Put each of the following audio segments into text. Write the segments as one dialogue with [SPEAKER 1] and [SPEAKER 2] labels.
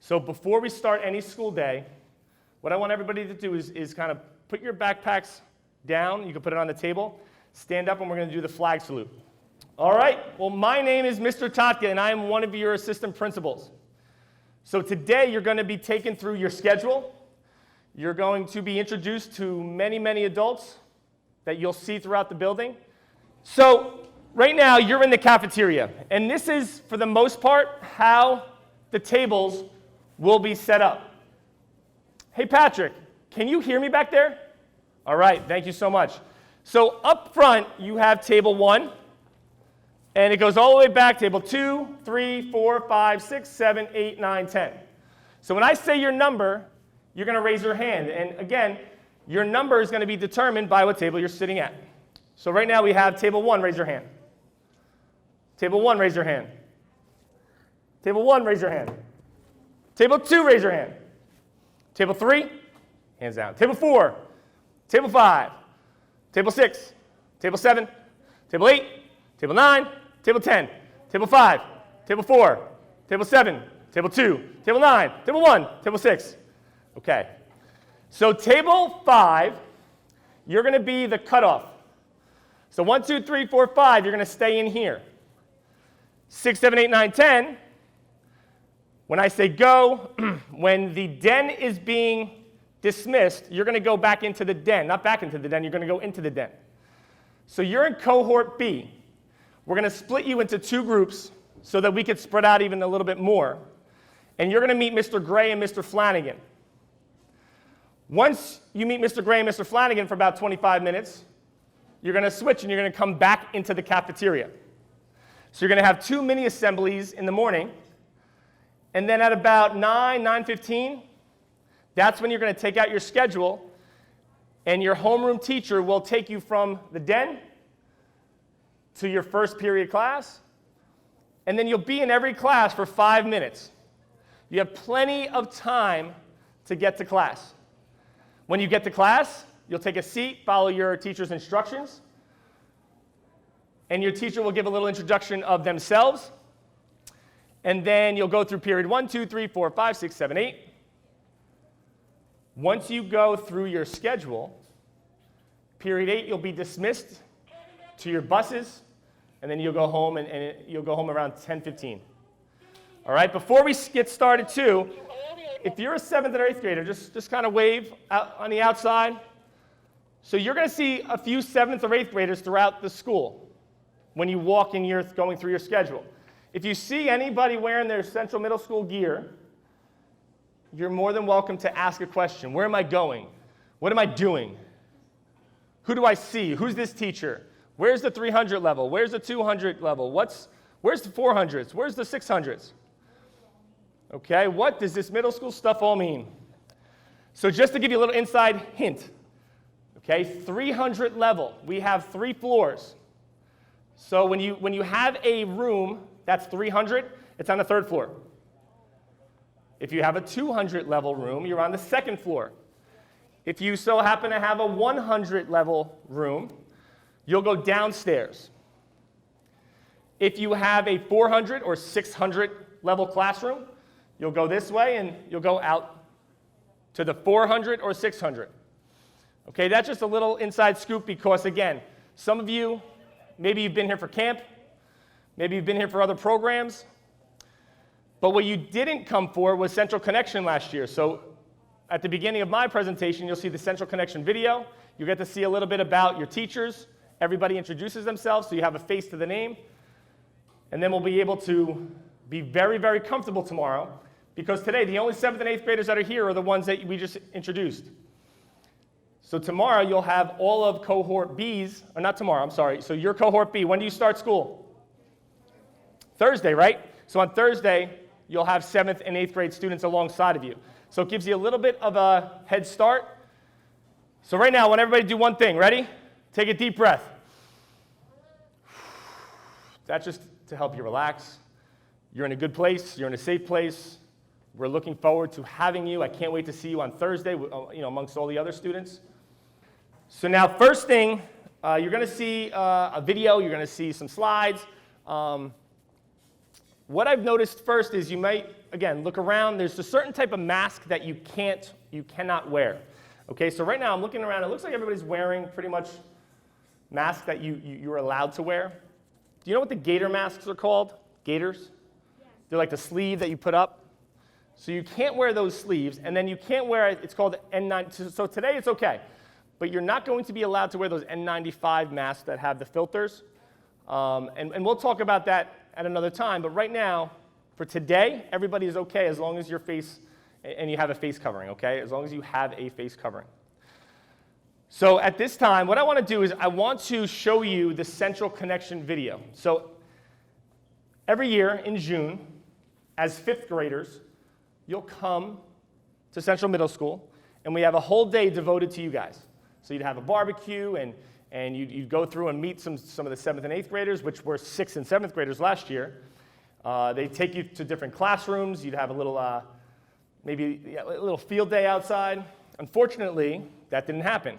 [SPEAKER 1] So before we start any school day, what I want everybody to do is kind of put your backpacks down. You can put it on the table. Stand up, and we're going to do the flag salute. All right. Well, my name is Mr. Tatka, and I am one of your assistant principals. So today, you're going to be taken through your schedule. You're going to be introduced to many, many adults that you'll see throughout the building. So right now, you're in the cafeteria, and this is, for the most part, how the tables will be set up. Hey, Patrick, can you hear me back there? All right, thank you so much. So up front, you have table 1, and it goes all the way back, table 2, 3, 4, 5, 6, 7, 8, 9, 10. So when I say your number, you're going to raise your hand. And again, your number is going to be determined by what table you're sitting at. So right now we have table 1, raise your hand. Table 1, raise your hand. Table 1, raise your hand. Table 2, raise your hand. Table 3, hands down. Table 4, table 5, table 6, table 7, table 8, table 9, table 10, table 5, table 4, table 7, table 2, table 9, table 1, table 6. Okay. So table 5, you're going to be the cutoff. So 1, 2, 3, 4, 5, you're going to stay in here. 6, 7, 8, 9, 10. When I say go, when the den is being dismissed, you're going to go back into the den. Not back into the den, you're going to go into the den. So you're in cohort B. We're going to split you into 2 groups so that we could spread out even a little bit more. And you're going to meet Mr. Gray and Mr. Flanagan. Once you meet Mr. Gray and Mr. Flanagan for about 25 minutes, you're going to switch and you're going to come back into the cafeteria. So you're going to have 2 mini assemblies in the morning. And then at about 9:15, that's when you're going to take out your schedule, and your homeroom teacher will take you from the den to your first period class, and then you'll be in every class for 5 minutes. You have plenty of time to get to class. When you get to class, you'll take a seat, follow your teacher's instructions, and your teacher will give a little introduction of themselves. And then you'll go through period 1, 2, 3, 4, 5, 6, 7, 8. Once you go through your schedule, period 8, you'll be dismissed to your buses, and then you'll go home, and you'll go home around 10:15. All right, before we get started too, if you're a 7th or 8th grader, just kind of wave out on the outside. So you're going to see a few 7th or 8th graders throughout the school when you walk in, you're going through your schedule. If you see anybody wearing their Central Middle School gear, you're more than welcome to ask a question. Where am I going? What am I doing? Who do I see? Who's this teacher? Where's the 300 level? Where's the 200 level? Where's the 400s? Where's the 600s? Okay, what does this middle school stuff all mean? So just to give you a little inside hint, okay, 300 level, we have 3 floors. So when you have a room that's 300, it's on the 3rd floor. If you have a 200 level room, you're on the 2nd floor. If you so happen to have a 100 level room, you'll go downstairs. If you have a 400 or 600 level classroom, you'll go this way and you'll go out to the 400 or 600. Okay, that's just a little inside scoop because, again, some of you, maybe you've been here for camp, maybe you've been here for other programs, but what you didn't come for was Central Connection last year. So at the beginning of my presentation, you'll see the Central Connection video. You'll get to see a little bit about your teachers. Everybody introduces themselves, so you have a face to the name. And then we'll be able to be very, very comfortable tomorrow, because today the only 7th and 8th graders that are here are the ones that we just introduced. So tomorrow you'll have all of cohort B's, or not tomorrow, I'm sorry. So your cohort B, when do you start school? Thursday, right? So on Thursday, you'll have 7th and 8th grade students alongside of you. So it gives you a little bit of a head start. So right now, I want everybody to do one thing. Ready? Take a deep breath. That's just to help you relax. You're in a good place. You're in a safe place. We're looking forward to having you. I can't wait to see you on Thursday, amongst all the other students. So now, first thing, you're going to see a video. You're going to see some slides. what I've noticed first is you might, again, look around. There's a certain type of mask that you cannot wear. Okay, so right now I'm looking around. It looks like everybody's wearing pretty much masks that you're allowed to wear. Do you know what the gator masks are called? Gators? Yes. They're like the sleeve that you put up. So you can't wear those sleeves, and then you can't wear, it's called N9. So today it's okay, but you're not going to be allowed to wear those N95 masks that have the filters. And we'll talk about that at another time, but right now, for today, everybody is okay as long as your face, and you have a face covering, okay? As long as you have a face covering. So at this time, what I want to do is I want to show you the Central Connection video. So every year in June, as 5th graders, you'll come to Central Middle School, and we have a whole day devoted to you guys. So you'd have a barbecue, and you'd go through and meet some of the 7th and 8th graders, which were 6th and 7th graders last year. They'd take you to different classrooms. You'd have a little, maybe a little field day outside. Unfortunately, that didn't happen.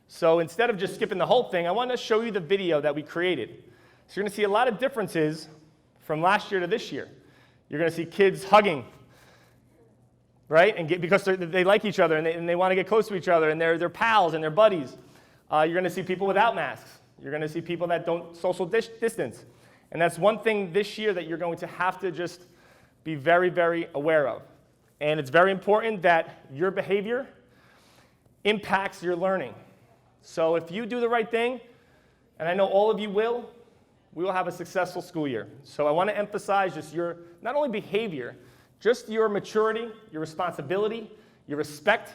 [SPEAKER 1] So instead of just skipping the whole thing, I want to show you the video that we created. So you're going to see a lot of differences from last year to this year. You're going to see kids hugging, right? And because they like each other and they want to get close to each other, and they're pals and they're buddies. You're going to see people without masks. You're going to see people that don't social distance. And that's one thing this year that you're going to have to just be very, very aware of. And it's very important that your behavior impacts your learning. So if you do the right thing, and I know all of you will, we will have a successful school year. So I want to emphasize just your, not only behavior, just your maturity, your responsibility, your respect,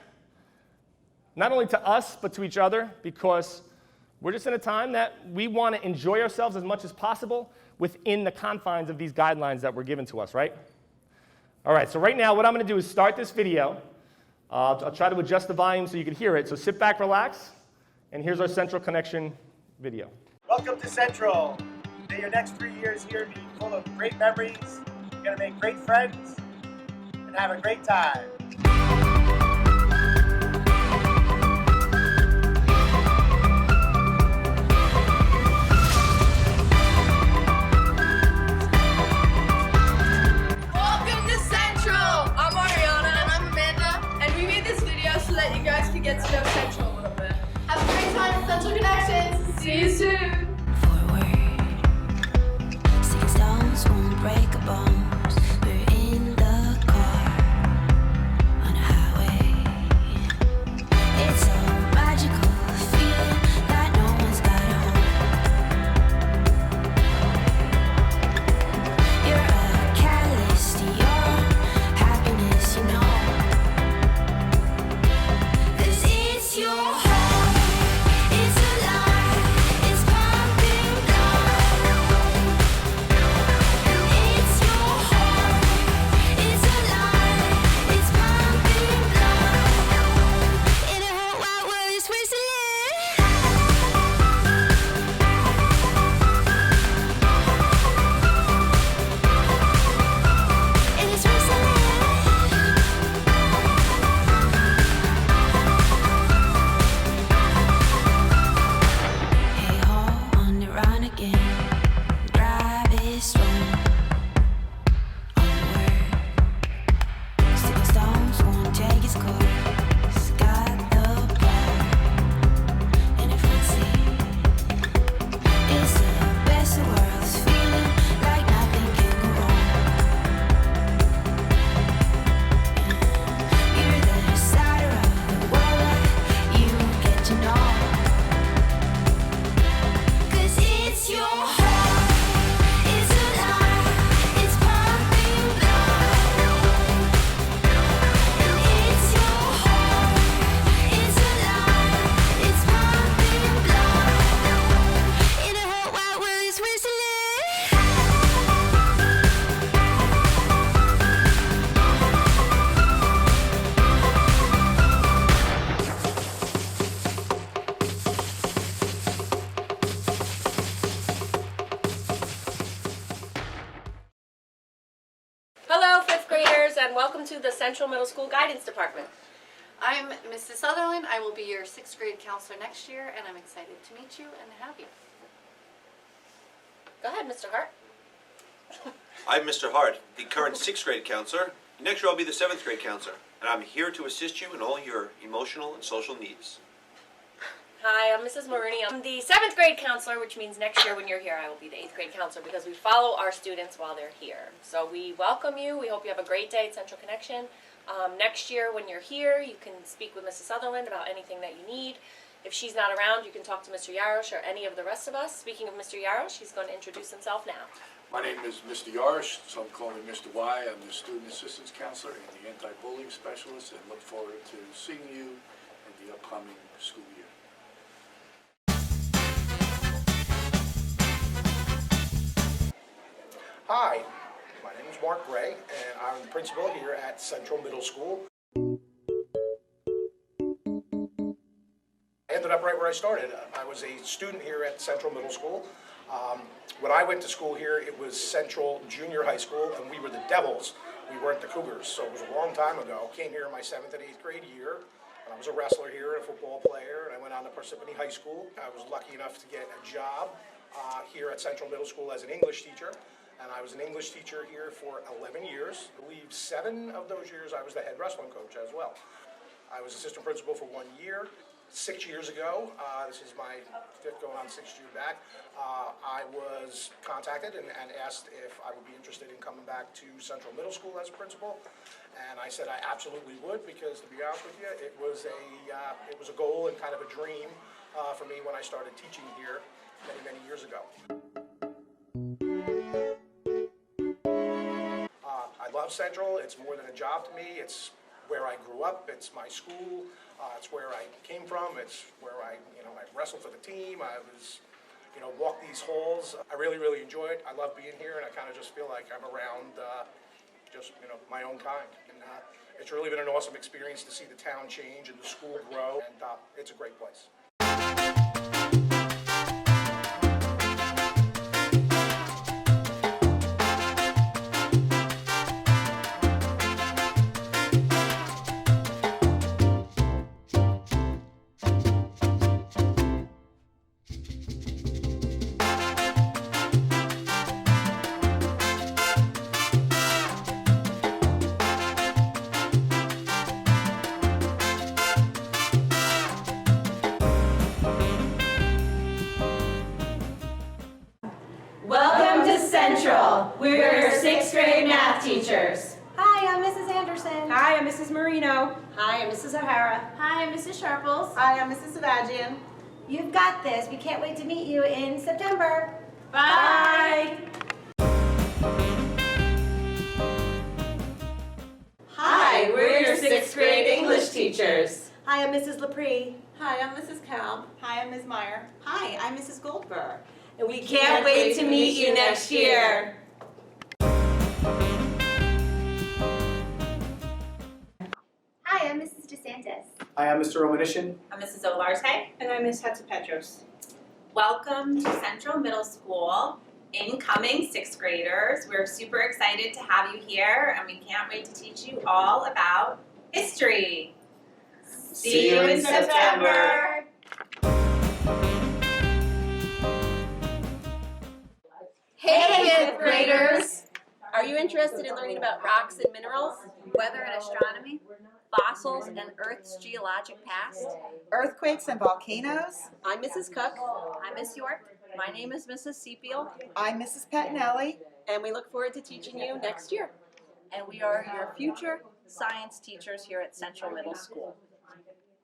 [SPEAKER 1] not only to us, but to each other, because we're just in a time that we want to enjoy ourselves as much as possible within the confines of these guidelines that were given to us, right? All right, so right now what I'm going to do is start this video. I'll try to adjust the volume so you can hear it. So sit back, relax, and here's our Central Connection video.
[SPEAKER 2] Welcome to Central. May your next 3 years here be full of great memories. You're going to make great friends and have a great time.
[SPEAKER 3] Get to know Central a little bit. Have a great time at Central Connections. See you soon.
[SPEAKER 4] Forward, sticking stones won't break a bone. We're in the car on a highway. It's a magical feeling that no one's got home. You're a catalyst to your happiness, you know. Your heart is alive, it's pumping blood. It's your heart, it's alive, it's pumping blood. In a whole wide world, it's Switzerland. In Switzerland.
[SPEAKER 5] And welcome to the Central Middle School Guidance Department.
[SPEAKER 6] I'm Mrs. Sutherland. I will be your 6th grade counselor next year, and I'm excited to meet you and have you.
[SPEAKER 5] Go ahead, Mr. Hart.
[SPEAKER 7] I'm Mr. Hart, the current 6th grade counselor. Next year I'll be the 7th grade counselor, and I'm here to assist you in all your emotional and social needs.
[SPEAKER 5] Hi, I'm Mrs. Maroney. I'm the 7th grade counselor, which means next year when you're here, I will be the 8th grade counselor because we follow our students while they're here. So we welcome you. We hope you have a great day at Central Connection. Next year when you're here, you can speak with Mrs. Sutherland about anything that you need. If she's not around, you can talk to Mr. Yarosh or any of the rest of us. Speaking of Mr. Yarosh, he's going to introduce himself now.
[SPEAKER 8] My name is Mr. Yarosh, so I'm calling Mr. Y. I'm the Student Assistance Counselor and the Anti-Bullying Specialist, and look forward to seeing you in the upcoming school year.
[SPEAKER 9] Hi, my name is Mark Gray, and I'm the principal here at Central Middle School. I ended up right where I started. I was a student here at Central Middle School. When I went to school here, it was Central Junior High School, and we were the Devils. We weren't the Cougars, so it was a long time ago. Came here in my 7th and 8th grade year, and I was a wrestler here and a football player, and I went on to Parsippany High School. I was lucky enough to get a job here at Central Middle School as an English teacher. And I was an English teacher here for 11 years. I believe 7 of those years I was the head wrestling coach as well. I was assistant principal for 1 year. 6 years ago, this is my 5th going on 6th year back, I was contacted and asked if I would be interested in coming back to Central Middle School as principal. And I said I absolutely would, because to be honest with you, it was a goal and kind of a dream for me when I started teaching here many, many years ago. I love Central. It's more than a job to me. It's where I grew up. It's my school. It's where I came from. It's where I wrestled for the team. I was, walked these halls. I really, really enjoy it. I love being here, and I kind of just feel like I'm around my own kind. And it's really been an awesome experience to see the town change and the school grow, and it's a great place.
[SPEAKER 10] Welcome to Central. We're your 6th grade math teachers.
[SPEAKER 11] Hi, I'm Mrs. Anderson.
[SPEAKER 10] Hi, I'm Mrs. Marino.
[SPEAKER 6] Hi, I'm Mrs. O'Hara.
[SPEAKER 3] Hi, I'm Mrs. Sharples.
[SPEAKER 10] Hi, I'm Mrs. Savagian.
[SPEAKER 11] You've got this. We can't wait to meet you in September.
[SPEAKER 10] Bye. Hi, we're your 6th grade English teachers.
[SPEAKER 11] Hi, I'm Mrs. LaPree.
[SPEAKER 10] Hi, I'm Mrs. Kalb.
[SPEAKER 11] Hi, I'm Ms. Meyer.
[SPEAKER 10] Hi, I'm Mrs. Goldberg. And we can't wait to meet you next year.
[SPEAKER 11] Hi, I'm Mrs. DeSantis.
[SPEAKER 2] Hi, I'm Mr. Romanishin.
[SPEAKER 10] I'm Mrs. Olarte.
[SPEAKER 12] And I'm Ms. Hatzapetros.
[SPEAKER 10] Welcome to Central Middle School, incoming 6th graders. We're super excited to have you here, and we can't wait to teach you all about history. See you in September.
[SPEAKER 5] Hey, 5th graders! Are you interested in learning about rocks and minerals,
[SPEAKER 6] Weather and astronomy,
[SPEAKER 5] fossils, and Earth's geologic past?
[SPEAKER 12] Earthquakes and volcanoes.
[SPEAKER 5] I'm Mrs. Cook. I'm Miss York. My name is Mrs. Seafield,
[SPEAKER 12] I'm Mrs. Pettinelli.
[SPEAKER 5] and we look forward to teaching you next year. And we are your future science teachers here at Central Middle School.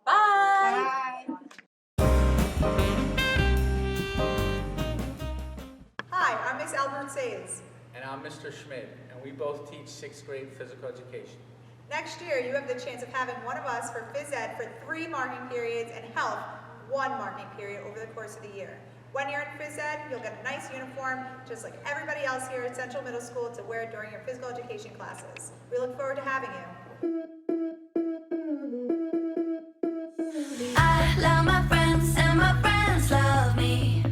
[SPEAKER 5] Bye!
[SPEAKER 13] Hi, I'm Ms. Albert Sayes.
[SPEAKER 14] And I'm Mr. Schmidt, and we both teach 6th grade physical education.
[SPEAKER 13] Next year, you have the chance of having one of us for phys ed for 3 marking periods and health 1 marking period over the course of the year. When you're in phys ed, you'll get a nice uniform, just like everybody else here at Central Middle School, to wear during your physical education classes. We look forward to having you.
[SPEAKER 4] I love my friends and my friends love me.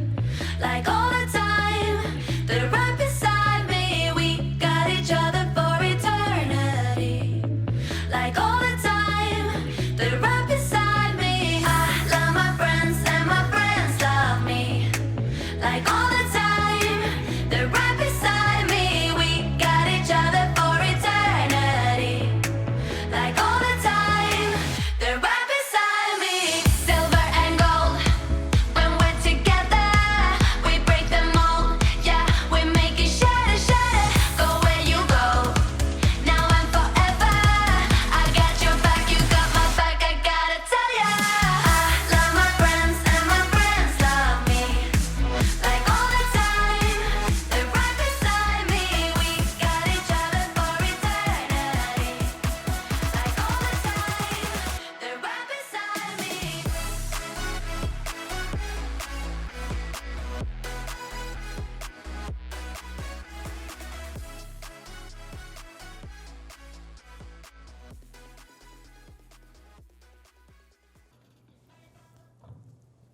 [SPEAKER 4] Like all the time, they're right beside me. We got each other for eternity. Like all the time, they're right beside me. I love my friends and my friends love me. Like all the time, they're right beside me.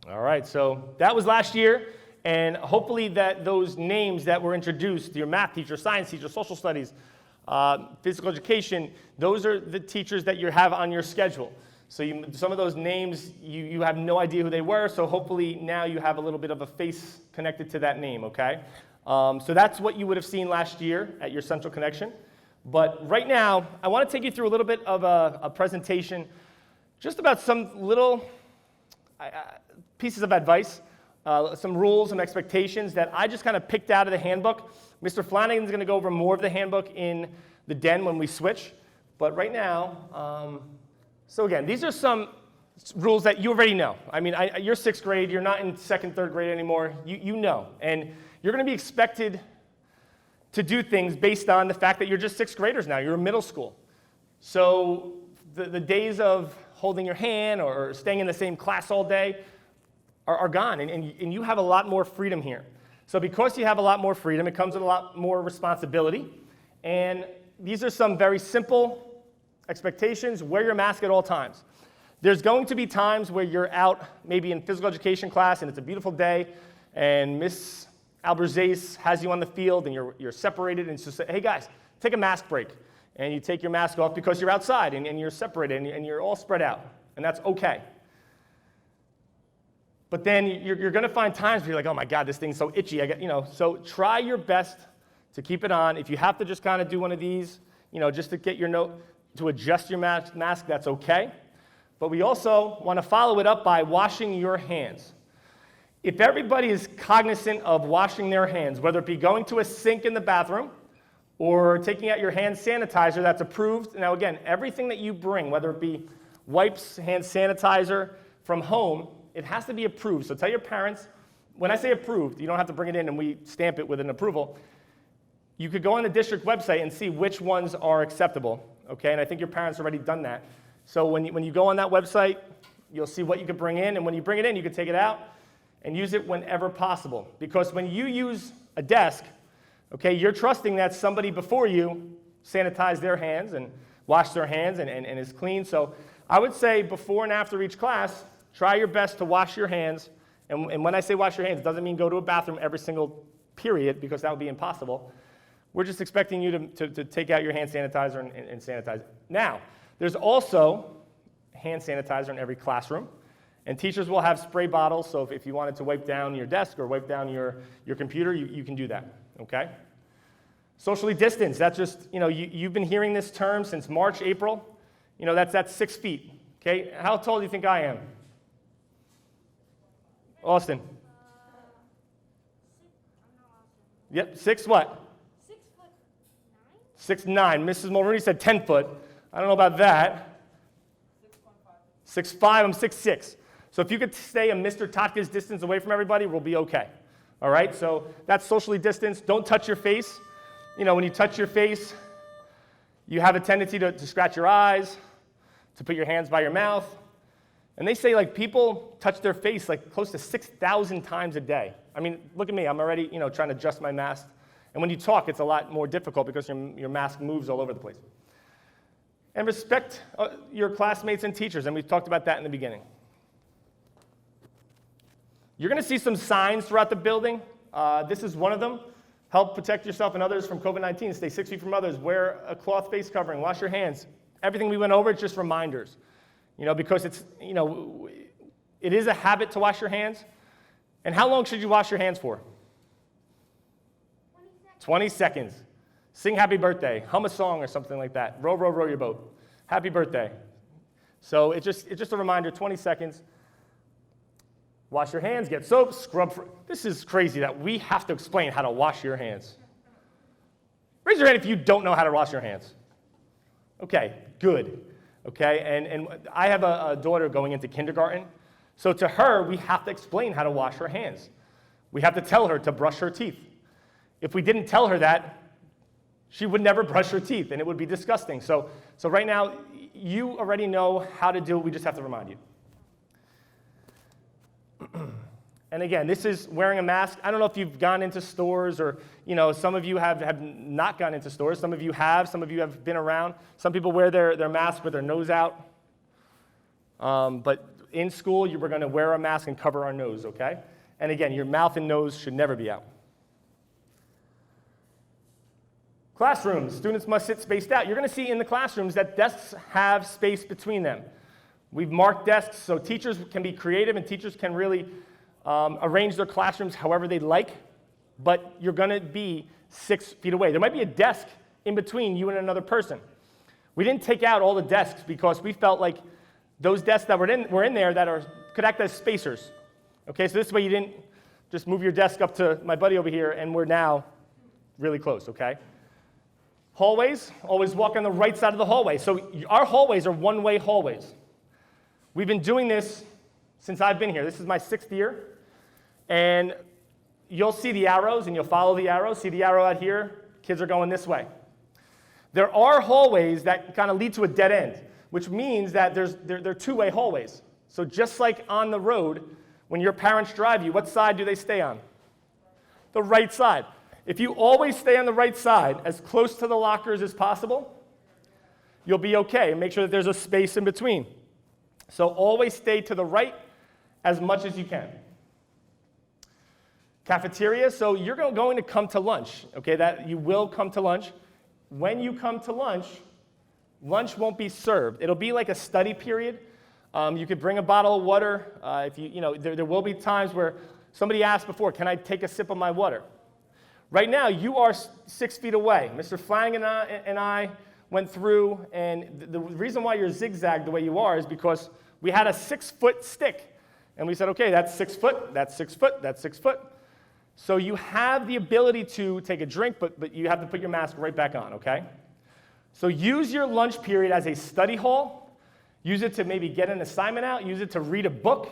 [SPEAKER 1] All right, so that was last year, and hopefully that those names that were introduced, your math teacher, science teacher, social studies, physical education, those are the teachers that you have on your schedule. So some of those names, you have no idea who they were, so hopefully now you have a little bit of a face connected to that name, okay? So that's what you would have seen last year at your Central Connection. But right now, I want to take you through a little bit of a presentation just about some little pieces of advice, some rules and expectations that I just kind of picked out of the handbook. Mr. Flanagan's going to go over more of the handbook in the den when we switch. But right now, so again, these are some rules that you already know. I mean, you're 6th grade. You're not in 2nd, 3rd grade anymore. You know. And you're going to be expected to do things based on the fact that you're just 6th graders now. You're in middle school. So the days of holding your hand or staying in the same class all day are gone. And you have a lot more freedom here. So because you have a lot more freedom, it comes with a lot more responsibility. And these are some very simple expectations. Wear your mask at all times. There's going to be times where you're out maybe in physical education class and it's a beautiful day and Miss Alberzace has you on the field and you're separated and she says, hey guys, take a mask break. And you take your mask off because you're outside and you're separated and you're all spread out. And that's okay. But then you're going to find times where you're like, oh my God, this thing's so itchy. So try your best to keep it on. If you have to just kind of do one of these, just to get your note, to adjust your mask, that's okay. But we also want to follow it up by washing your hands. If everybody is cognizant of washing their hands, whether it be going to a sink in the bathroom or taking out your hand sanitizer that's approved. Now again, everything that you bring, whether it be wipes, hand sanitizer from home, it has to be approved. So tell your parents, when I say approved, you don't have to bring it in and we stamp it with an approval. You could go on the district website and see which ones are acceptable, okay? And I think your parents have already done that. So when you go on that website, you'll see what you could bring in, and when you bring it in, you can take it out and use it whenever possible. Because when you use a desk, okay, you're trusting that somebody before you sanitized their hands and washed their hands and is clean. So I would say before and after each class, try your best to wash your hands. And when I say wash your hands, it doesn't mean go to a bathroom every single period, because that would be impossible. We're just expecting you to take out your hand sanitizer and sanitize. Now, there's also hand sanitizer in every classroom. And teachers will have spray bottles, so if you wanted to wipe down your desk or wipe down your computer, you can do that, okay? Socially distanced, that's just, you've been hearing this term since March, April. That's 6 feet, okay? How tall do you think I am? Austin? Yep, 6 what? 6'9". Mrs. Mulrooney said 10 foot. I don't know about that. 6'5". I'm 6'6". So if you could stay a Mr. Totka's distance away from everybody, we'll be okay. All right? So that's socially distanced. Don't touch your face. When you touch your face, you have a tendency to scratch your eyes, to put your hands by your mouth. And they say, people touch their face close to 6,000 times a day. I mean, look at me. I'm already, trying to adjust my mask. And when you talk, it's a lot more difficult because your mask moves all over the place. And respect your classmates and teachers, and we've talked about that in the beginning. You're going to see some signs throughout the building. This is one of them. Help protect yourself and others from COVID-19. Stay 6 feet from others. Wear a cloth face covering. Wash your hands. Everything we went over, it's just reminders. Because it's, it is a habit to wash your hands. And how long should you wash your hands for? 20 seconds. Sing happy birthday. Hum a song or something like that. Row, row, row your boat. Happy birthday. So it's just a reminder, 20 seconds. Wash your hands, get soap, scrub. This is crazy that we have to explain how to wash your hands. Raise your hand if you don't know how to wash your hands. Okay, good. Okay, and I have a daughter going into kindergarten. So to her, we have to explain how to wash her hands. We have to tell her to brush her teeth. If we didn't tell her that, she would never brush her teeth, and it would be disgusting. So right now, you already know how to do it. We just have to remind you. And again, this is wearing a mask. I don't know if you've gone into stores or, some of you have not gone into stores. Some of you have. Some of you have been around. Some people wear their mask with their nose out. But in school, we're going to wear a mask and cover our nose, okay? And again, your mouth and nose should never be out. Classrooms, students must sit spaced out. You're going to see in the classrooms that desks have space between them. We've marked desks so teachers can be creative and teachers can really arrange their classrooms however they like, but you're going to be 6 feet away. There might be a desk in between you and another person. We didn't take out all the desks because we felt like those desks that were in there that could act as spacers. Okay, so this way you didn't just move your desk up to my buddy over here and we're now really close, okay? Hallways, always walk on the right side of the hallway. So our hallways are one-way hallways. We've been doing this since I've been here. This is my 6th year. And you'll see the arrows and you'll follow the arrows. See the arrow out here? Kids are going this way. There are hallways that kind of lead to a dead end, which means that they're two-way hallways. So just like on the road, when your parents drive you, what side do they stay on? The right side. If you always stay on the right side, as close to the lockers as possible, you'll be okay. And make sure that there's a space in between. So always stay to the right as much as you can. Cafeteria, so you're going to come to lunch, okay? That you will come to lunch. When you come to lunch, lunch won't be served. It'll be like a study period. You could bring a bottle of water. There will be times where somebody asked before, can I take a sip of my water? Right now, you are 6 feet away. Mr. Flang and I went through, and the reason why you're zigzagged the way you are is because we had a 6-foot stick. And we said, okay, that's 6 foot, that's 6 foot, that's 6 foot. So you have the ability to take a drink, but you have to put your mask right back on, okay? So use your lunch period as a study hall. Use it to maybe get an assignment out. Use it to read a book.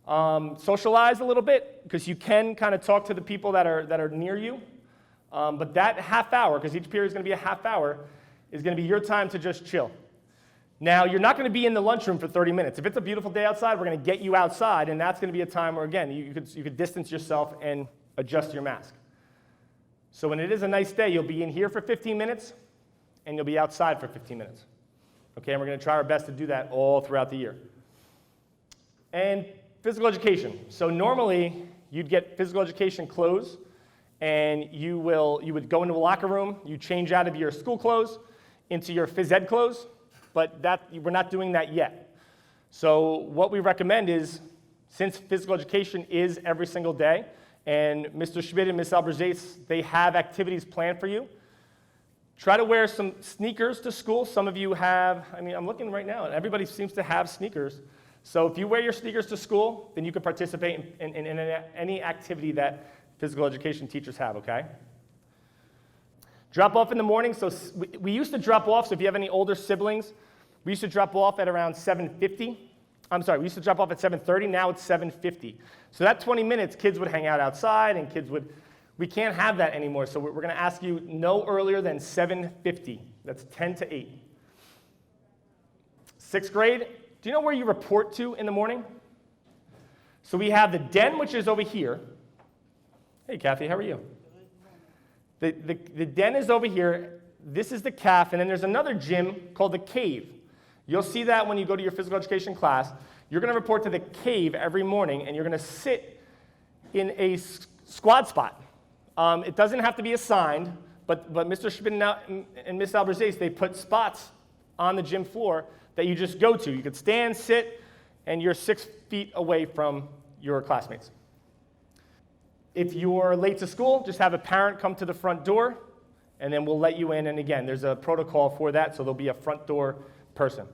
[SPEAKER 1] Socialize a little bit, because you can kind of talk to the people that are near you. But that half hour, because each period is going to be a half hour, is going to be your time to just chill. Now, you're not going to be in the lunchroom for 30 minutes. If it's a beautiful day outside, we're going to get you outside, and that's going to be a time where, again, you could distance yourself and adjust your mask. So when it is a nice day, you'll be in here for 15 minutes, and you'll be outside for 15 minutes. Okay, and we're going to try our best to do that all throughout the year. And physical education. So normally, you'd get physical education clothes, and you would go into a locker room, you change out of your school clothes into your phys ed clothes, but we're not doing that yet. So what we recommend is, since physical education is every single day, and Mr. Schmidt and Ms. Alberzace, they have activities planned for you, try to wear some sneakers to school. Some of you have, I'm looking right now, and everybody seems to have sneakers. So if you wear your sneakers to school, then you can participate in any activity that physical education teachers have, okay? Drop off in the morning. So we used to drop off, so if you have any older siblings, we used to drop off at around 7:50. We used to drop off at 7:30, now it's 7:50. So that 20 minutes, kids would hang out outside, and we can't have that anymore, so we're going to ask you no earlier than 7:50. That's 10 to 8. 6th grade, do you know where you report to in the morning? So we have the den, which is over here. Hey, Kathy, how are you? The den is over here. This is the caf, and then there's another gym called the cave. You'll see that when you go to your physical education class. You're going to report to the cave every morning, and you're going to sit in a squad spot. It doesn't have to be assigned, but Mr. Schmidt and Ms. Alberzace, they put spots on the gym floor that you just go to. You could stand, sit, and you're 6 feet away from your classmates. If you're late to school, just have a parent come to the front door, and then we'll let you in. And again, there's a protocol for that, so there'll be a front door person.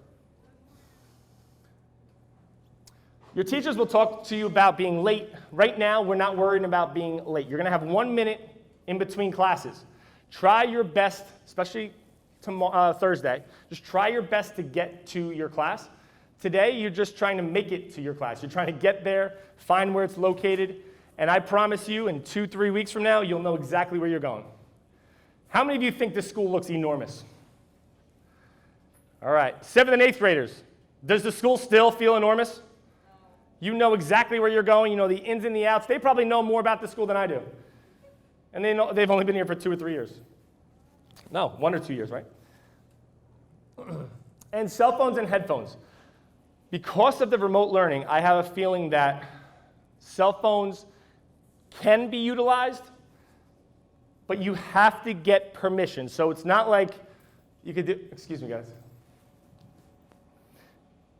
[SPEAKER 1] Your teachers will talk to you about being late. Right now, we're not worried about being late. You're going to have 1 minute in between classes. Try your best, especially Thursday, just try your best to get to your class. Today, you're just trying to make it to your class. You're trying to get there, find where it's located, and I promise you, in 2-3 weeks from now, you'll know exactly where you're going. How many of you think this school looks enormous? All right, 7th and 8th graders. Does the school still feel enormous? You know exactly where you're going. You know the ins and the outs. They probably know more about the school than I do. And they've only been here for 2 or 3 years. No, 1 or 2 years, right? And cell phones and headphones. Because of the remote learning, I have a feeling that cell phones can be utilized, but you have to get permission. So it's not like you could do, excuse me guys.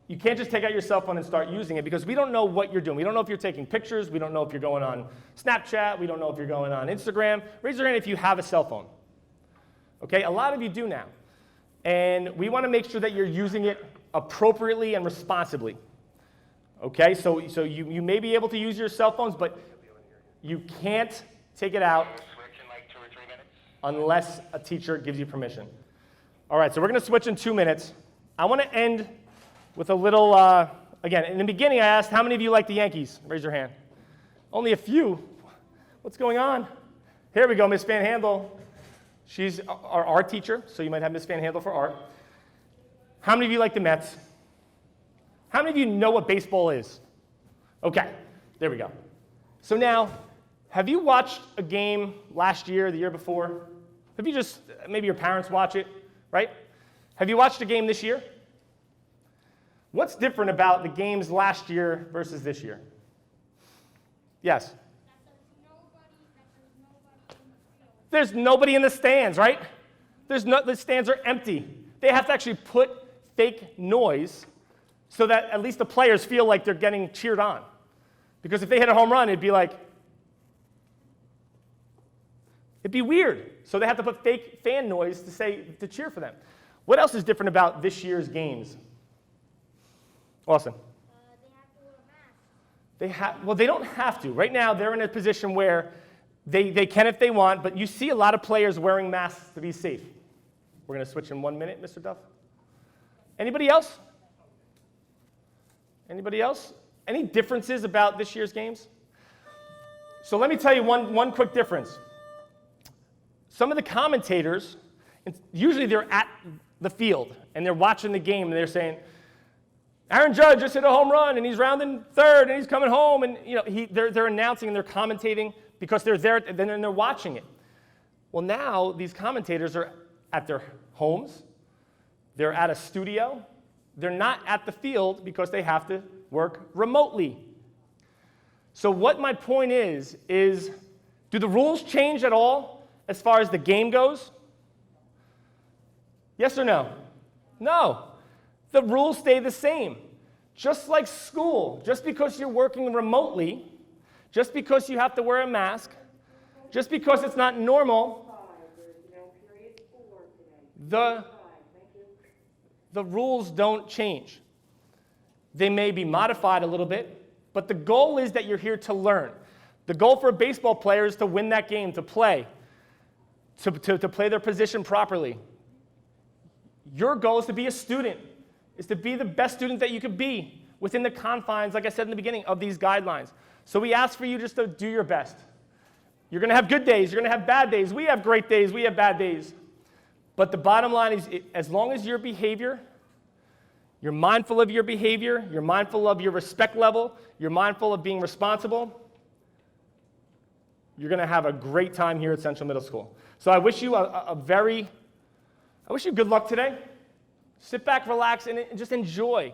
[SPEAKER 1] You can't just take out your cell phone and start using it because we don't know what you're doing. We don't know if you're taking pictures. We don't know if you're going on Snapchat. We don't know if you're going on Instagram. Raise your hand if you have a cell phone. Okay, a lot of you do now. And we want to make sure that you're using it appropriately and responsibly. Okay, so you may be able to use your cell phones, but you can't take it out unless a teacher gives you permission. All right, so we're going to switch in 2 minutes. I want to end with a little, again, in the beginning I asked, how many of you like the Yankees? Raise your hand. Only a few. What's going on? Here we go, Miss Van Handel. She's our art teacher, so you might have Miss Van Handel for art. How many of you like the Mets? How many of you know what baseball is? Okay, there we go. So now, have you watched a game last year, the year before? Have you just, maybe your parents watch it, right? Have you watched a game this year? What's different about the games last year versus this year? Yes? There's nobody in the stands, right? The stands are empty. They have to actually put fake noise so that at least the players feel like they're getting cheered on. Because if they hit a home run, it'd be like, it'd be weird. So they have to put fake fan noise to cheer for them. What else is different about this year's games? Austin? Well, they don't have to. Right now, they're in a position where they can if they want, but you see a lot of players wearing masks to be safe. We're going to switch in 1 minute, Mr. Duff. Anybody else? Anybody else? Any differences about this year's games? So let me tell you one quick difference. Some of the commentators, usually they're at the field, and they're watching the game, and they're saying, Aaron Judge just hit a home run, and he's rounding third, and he's coming home, and they're announcing and they're commentating because they're there, and then they're watching it. Well, now these commentators are at their homes, they're at a studio, they're not at the field because they have to work remotely. So what my point is do the rules change at all as far as the game goes? Yes or no? No. The rules stay the same. Just like school, just because you're working remotely, just because you have to wear a mask, just because it's not normal, the rules don't change. They may be modified a little bit, but the goal is that you're here to learn. The goal for a baseball player is to win that game, to play, to play their position properly. Your goal is to be a student, is to be the best student that you could be within the confines, like I said in the beginning, of these guidelines. So we ask for you just to do your best. You're going to have good days. You're going to have bad days. We have great days. We have bad days. But the bottom line is, as long as your behavior, you're mindful of your behavior, you're mindful of your respect level, you're mindful of being responsible, you're going to have a great time here at Central Middle School. So I wish you I wish you good luck today. Sit back, relax, and just enjoy.